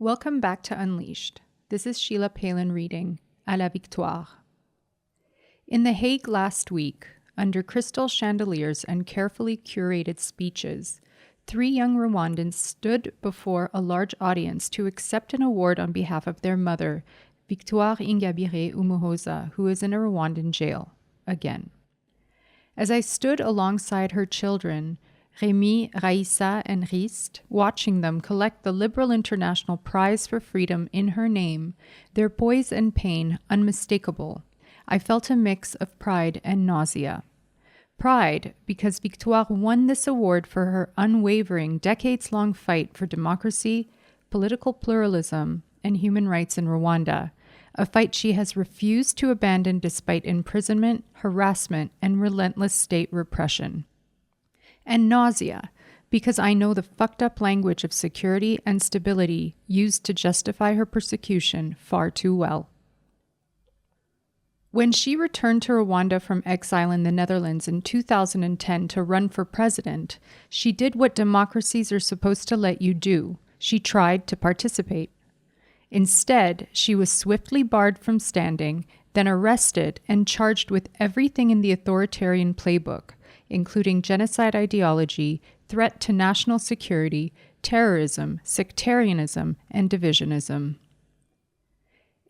Welcome back to Unleashed. This is Sheila Paylan reading À la Victoire. In The Hague last week, under crystal chandeliers and carefully curated speeches, 3 young Rwandans stood before a large audience to accept an award on behalf of their mother, Victoire Ingabire Umuhoza, who is in a Rwandan jail, again. As I stood alongside her children, Rémi, Raissa, and Rist, watching them collect the Liberal International Prize for Freedom in her name, their poise and pain unmistakable, I felt a mix of pride and nausea. Pride, because Victoire won this award for her unwavering, decades-long fight for democracy, political pluralism, and human rights in Rwanda, a fight she has refused to abandon despite imprisonment, harassment, and relentless state repression. And nausea, because I know the fucked up language of security and stability used to justify her persecution far too well. When she returned to Rwanda from exile in the Netherlands in 2010 to run for president, she did what democracies are supposed to let you do. She tried to participate. Instead, she was swiftly barred from standing, then arrested and charged with everything in the authoritarian playbook, including genocide ideology, threat to national security, terrorism, sectarianism, and divisionism.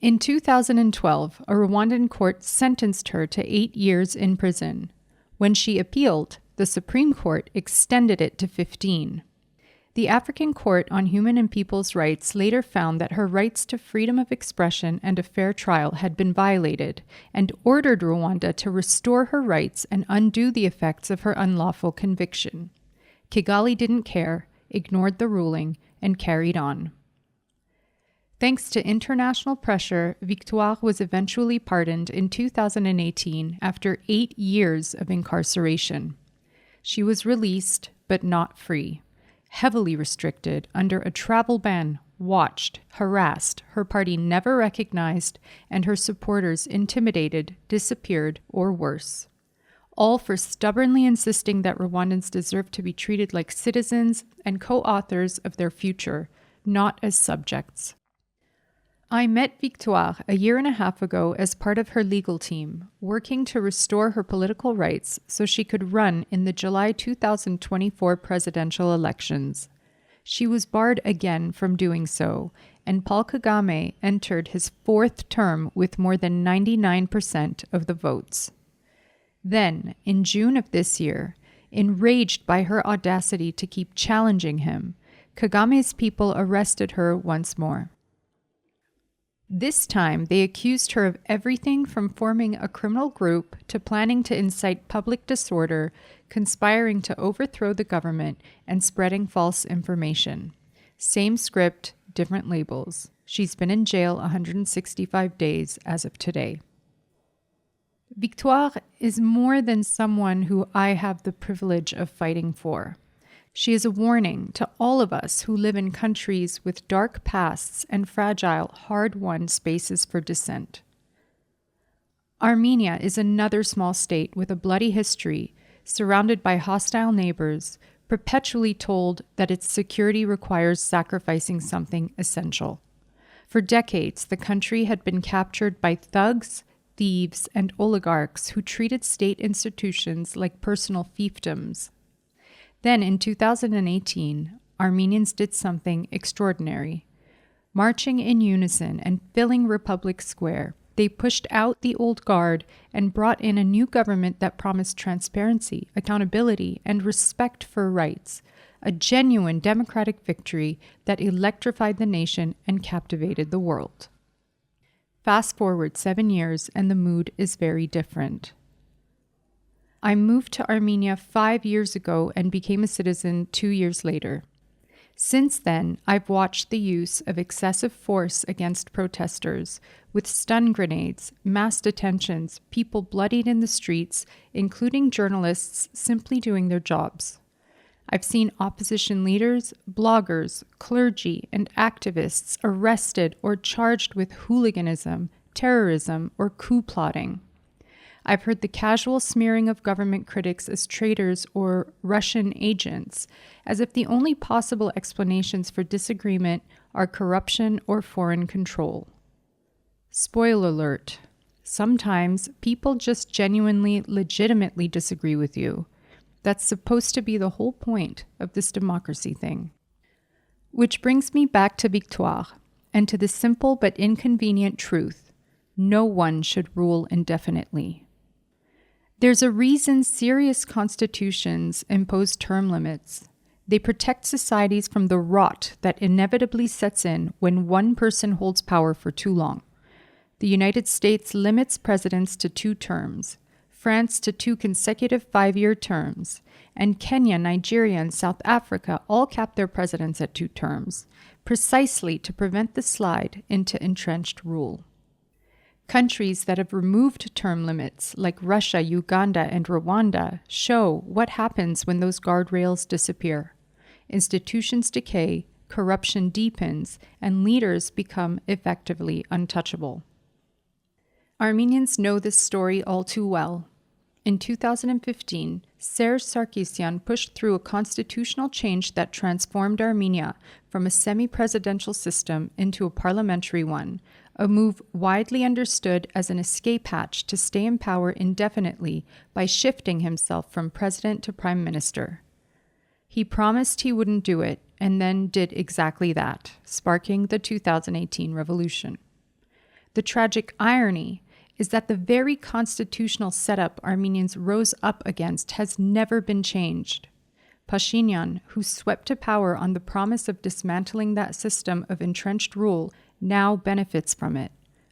In 2012, a Rwandan court sentenced her to 8 years in prison. When she appealed, the Supreme Court extended it to 15. The African Court on Human and People's Rights later found that her rights to freedom of expression and a fair trial had been violated, and ordered Rwanda to restore her rights and undo the effects of her unlawful conviction. Kigali didn't care, ignored the ruling, and carried on. Thanks to international pressure, Victoire was eventually pardoned in 2018 after 8 years of incarceration. She was released, but not free. Heavily restricted, under a travel ban, watched, harassed, her party never recognized, and her supporters intimidated, disappeared, or worse. All for stubbornly insisting that Rwandans deserve to be treated like citizens and co-authors of their future, not as subjects. I met Victoire a year and a half ago as part of her legal team, working to restore her political rights so she could run in the July 2024 presidential elections. She was barred again from doing so, and Paul Kagame entered his 4th term with more than 99% of the votes. Then, in June of this year, enraged by her audacity to keep challenging him, Kagame's people arrested her once more. This time, they accused her of everything from forming a criminal group to planning to incite public disorder, conspiring to overthrow the government, and spreading false information. Same script, different labels. She's been in jail 165 days as of today. Victoire is more than someone who I have the privilege of fighting for. She is a warning to all of us who live in countries with dark pasts and fragile, hard-won spaces for dissent. Armenia is another small state with a bloody history, surrounded by hostile neighbors, perpetually told that its security requires sacrificing something essential. For decades, the country had been captured by thugs, thieves, and oligarchs who treated state institutions like personal fiefdoms. Then, in 2018, Armenians did something extraordinary. Marching in unison and filling Republic Square, they pushed out the old guard and brought in a new government that promised transparency, accountability, and respect for rights, a genuine democratic victory that electrified the nation and captivated the world. Fast forward 7 years, and the mood is very different. I moved to Armenia 5 years ago and became a citizen 2 years later. Since then, I've watched the use of excessive force against protesters, with stun grenades, mass detentions, people bloodied in the streets, including journalists simply doing their jobs. I've seen opposition leaders, bloggers, clergy, and activists arrested or charged with hooliganism, terrorism, or coup plotting. I've heard the casual smearing of government critics as traitors or Russian agents, as if the only possible explanations for disagreement are corruption or foreign control. Spoiler alert. Sometimes people just genuinely, legitimately disagree with you. That's supposed to be the whole point of this democracy thing. Which brings me back to Victoire, and to the simple but inconvenient truth: no one should rule indefinitely. There's a reason serious constitutions impose term limits. They protect societies from the rot that inevitably sets in when one person holds power for too long. The United States limits presidents to 2 terms, France to 2 consecutive 5-year terms, and Kenya, Nigeria, and South Africa all cap their presidents at 2 terms, precisely to prevent the slide into entrenched rule. Countries that have removed term limits, like Russia, Uganda, and Rwanda, show what happens when those guardrails disappear. Institutions decay, corruption deepens, and leaders become effectively untouchable. Armenians know this story all too well. In 2015, Serge Sarkisyan pushed through a constitutional change that transformed Armenia from a semi-presidential system into a parliamentary one, a move widely understood as an escape hatch to stay in power indefinitely by shifting himself from president to prime minister. He promised he wouldn't do it, and then did exactly that, sparking the 2018 revolution. The tragic irony is that the very constitutional setup Armenians rose up against has never been changed. Pashinyan, who swept to power on the promise of dismantling that system of entrenched rule, now benefits from it.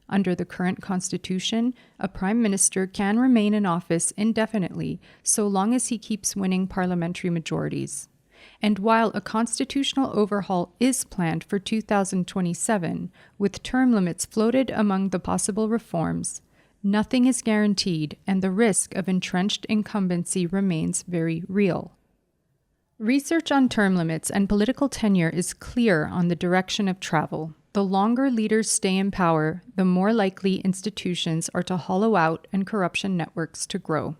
Under the current constitution, a prime minister can remain in office indefinitely so long as he keeps winning parliamentary majorities. And while a constitutional overhaul is planned for 2027, with term limits floated among the possible reforms, nothing is guaranteed, and the risk of entrenched incumbency remains very real. Research on term limits and political tenure is clear on the direction of travel. The longer leaders stay in power, the more likely institutions are to hollow out and corruption networks to grow.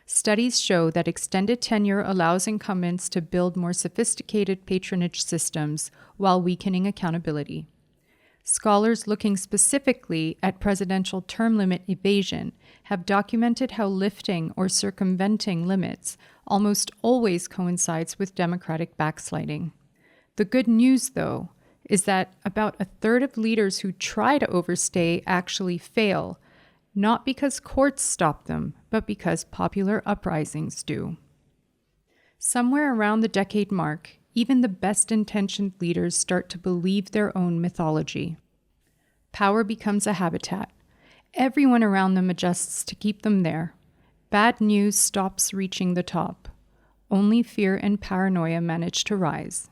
Studies show that extended tenure allows incumbents to build more sophisticated patronage systems while weakening accountability. Scholars looking specifically at presidential term limit evasion have documented how lifting or circumventing limits almost always coincides with democratic backsliding. The good news, though, is that about a third of leaders who try to overstay actually fail, not because courts stop them, but because popular uprisings do. Somewhere around the decade mark, even the best-intentioned leaders start to believe their own mythology. Power becomes a habitat. Everyone around them adjusts to keep them there. Bad news stops reaching the top. Only fear and paranoia manage to rise.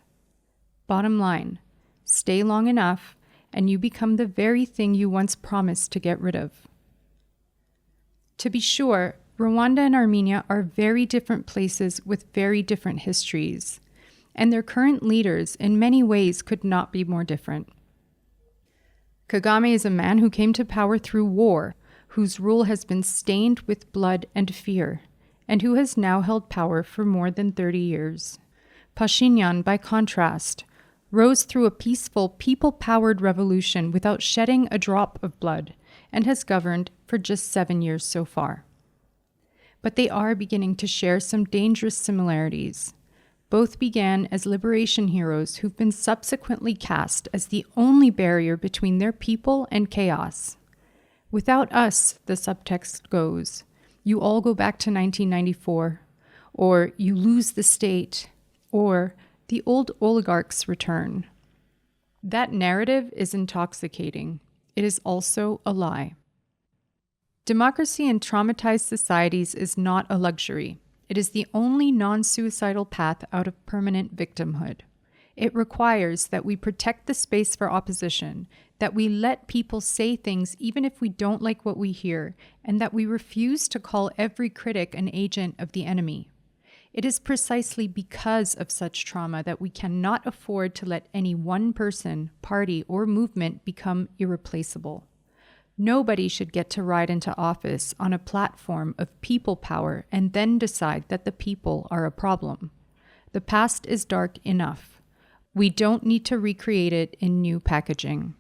Bottom line, stay long enough, and you become the very thing you once promised to get rid of. To be sure, Rwanda and Armenia are very different places with very different histories, and their current leaders in many ways could not be more different. Kagame is a man who came to power through war, whose rule has been stained with blood and fear, and who has now held power for more than 30 years. Pashinyan, by contrast, rose through a peaceful, people-powered revolution without shedding a drop of blood, and has governed for just 7 years so far. But they are beginning to share some dangerous similarities. Both began as liberation heroes who've been subsequently cast as the only barrier between their people and chaos. Without us, the subtext goes, you all go back to 1994, or you lose the state, or the old oligarchs return. That narrative is intoxicating. It is also a lie. Democracy in traumatized societies is not a luxury. It is the only non-suicidal path out of permanent victimhood. It requires that we protect the space for opposition, that we let people say things even if we don't like what we hear, and that we refuse to call every critic an agent of the enemy. It is precisely because of such trauma that we cannot afford to let any one person, party, or movement become irreplaceable. Nobody should get to ride into office on a platform of people power and then decide that the people are a problem. The past is dark enough. We don't need to recreate it in new packaging.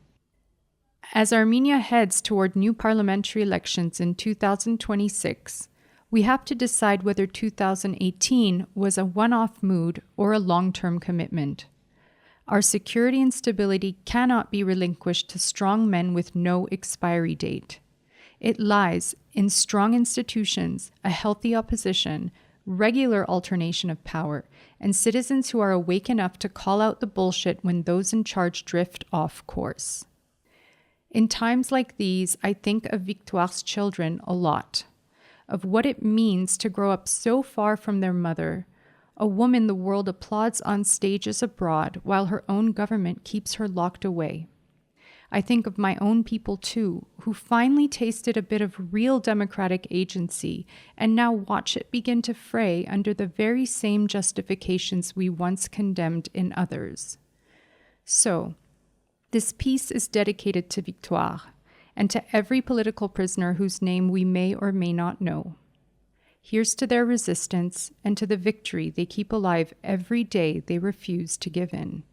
As Armenia heads toward new parliamentary elections in 2026, we have to decide whether 2018 was a one-off mood or a long-term commitment. Our security and stability cannot be relinquished to strong men with no expiry date. It lies in strong institutions, a healthy opposition, regular alternation of power, and citizens who are awake enough to call out the bullshit when those in charge drift off course. In times like these, I think of Victoire's children a lot, of what it means to grow up so far from their mother, a woman the world applauds on stages abroad while her own government keeps her locked away. I think of my own people too, who finally tasted a bit of real democratic agency and now watch it begin to fray under the very same justifications we once condemned in others. So, this piece is dedicated to Victoire and to every political prisoner whose name we may or may not know. Here's to their resistance and to the victory they keep alive every day they refuse to give in.